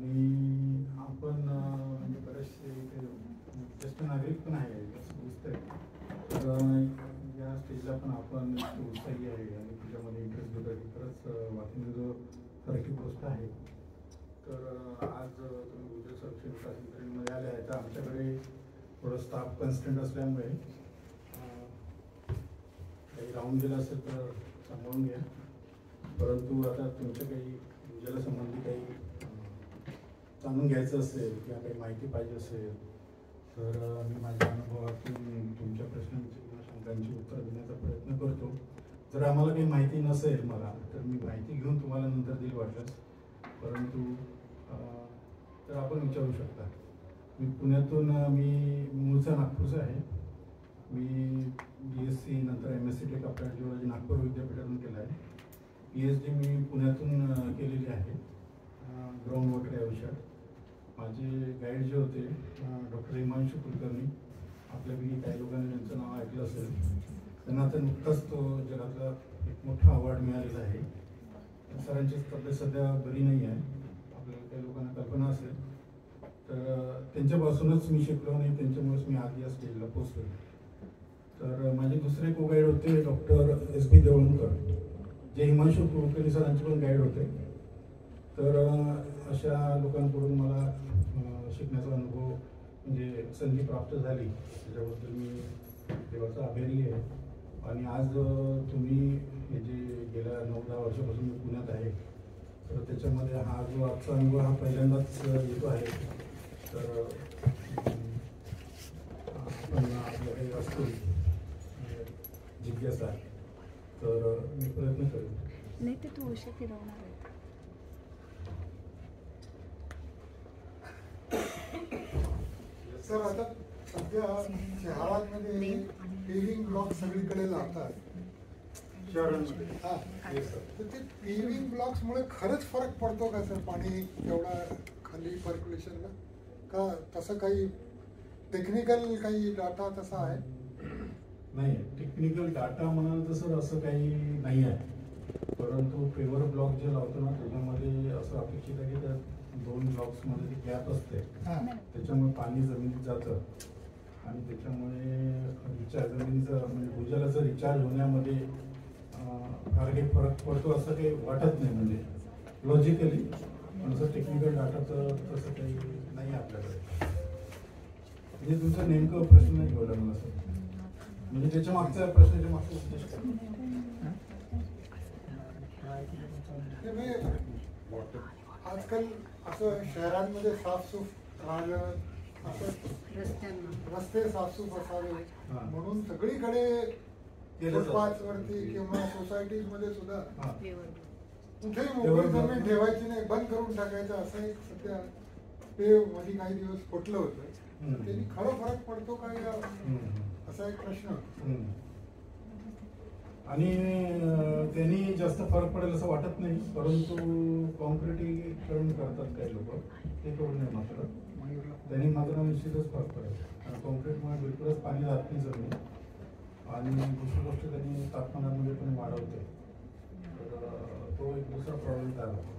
आणि आपण म्हणजे बरेचसे इथे ज्येष्ठ नागरिक पण आहे असं दिसतंय. तर या स्टेजला पण आपण उत्साही आहे आणि त्याच्यामध्ये इंटरेस्ट घेत आहे. खरंच वाचण्याचं सारखी गोष्ट आहे. तर आज तुम्ही भूजल संरक्षण विकास यंत्रणेमध्ये आले आहे. तर आमच्याकडे थोडं स्टाफ कन्स्टंट असल्यामुळे काही राहून गेलं असेल तर सांभाळून घ्या. परंतु आता तुमच्या काही भूजलासंबंधी काही जाणून घ्यायचं असेल किंवा काही माहिती पाहिजे असेल तर मी माझ्या अनुभवातून तुमच्या प्रश्नांची किंवा शंकांची उत्तर देण्याचा प्रयत्न करतो. जर आम्हाला काही माहिती नसेल मला तर मी माहिती घेऊन तुम्हाला नंतर देईल वाटल्यास. परंतु तर आपण विचारू शकता. मी पुण्यातून मी मूळचा नागपूरचा आहे. मी BSc नंतर MSc tech applied geology Nagpur विद्यापीठातून केलं आहे. PhD मी पुण्यातून केलेली आहे ग्राउंड वॉटर या विषयात. माझे गाईड जे होते डॉक्टर हिमांशू कुलकर्णी, आपल्यापैकी काही लोकांनी त्यांचं नाव ऐकलं असेल. त्यांना आता नुकताच तो जगातला एक मोठा अवॉर्ड मिळालेला आहे. सरांची तब्येत सध्या बरी नाही आहे, आपल्याला काही लोकांना कल्पना असेल. तर त्यांच्यापासूनच मी शिकलो आणि त्यांच्यामुळेच मी आज या स्टेजला पोचलो. तर माझे दुसरे को गाईड होते डॉक्टर SB देवळकर, जे हिमांशू कुलकर्णी सरांचे पण गाईड होते. तर अशा लोकांकडून मला शिकण्याचा अनुभव म्हणजे संधी प्राप्त झाली, त्याच्याबद्दल मी देवाचा आभारी आहे. आणि आज तुम्ही हे जे गेल्या 9-10 वर्षापासून मी पुण्यात आहे, तर त्याच्यामध्ये हा जो आजचा अनुभव हा पहिल्यांदाच येतो आहे. तर आपण आपल्या काही असतील जिज्ञासा तर मी प्रयत्न करेन. नाही ते तू उशी फिरवणार आहे. सर, आता सध्या शहरांमध्ये पेव्हिंग ब्लॉक सगळीकडे लागतात शहरांमध्ये. तर ते पेव्हिंग ब्लॉक्समुळे खरंच फरक पडतो का सर पाणी एवढा खाली पर्क्युलेशनला? का तसं काही टेक्निकल काही डाटा तसा आहे? नाही, टेक्निकल डाटा म्हणाल तर सर असं काही नाही आहे. परंतु पेवर ब्लॉक जे लावतो ना त्याच्यामध्ये असं अपेक्षित आहे की त्या 2 ब्लॉक्समध्ये जी गॅप असते त्याच्यामुळे पाणी जमिनीत जातं आणि त्याच्यामुळे जमिनीचं म्हणजे भूजलाचं रिचार्ज होण्यामध्ये फार काही फरक पडतो असं काही वाटत नाही. म्हणजे लॉजिकली, पण असं टेक्निकल डाटाचं तसं काही नाही आपल्याकडे. म्हणजे तुमचा नेमकं प्रश्न नाही कळला मला सर. म्हणजे त्याच्या मागचा प्रश्नाच्या मागचा उद्देश आजकाल असं शहरांमध्ये साफसूफ राहणं, असं रस्ते साफसूफ असावे म्हणून सगळीकडे फुटपाथवरती किंवा सोसायटीमध्ये सुद्धा कुठेही मोकळी जमीन ठेवायची नाही, बंद करून टाकायचं असं एक सध्या ते मध्ये काही दिवस फुटलं होतं. त्यांनी खरं फरक पडतो का असा एक प्रश्न. आणि त्यांनी जास्त फरक पडेल असं वाटत नाही. परंतु कॉन्क्रिटीकरण करतात काही लोक, ते करू नये. मात्र त्यांनी मात्र निश्चितच फरक पडेल. कॉन्क्रीटमुळे बिलकुलच पाणी जात नाही जमीन आणि दुसरी गोष्ट त्यांनी तापमानामध्ये पण वाढवते. तर तो एक दुसरा प्रॉब्लेम तयार होतो.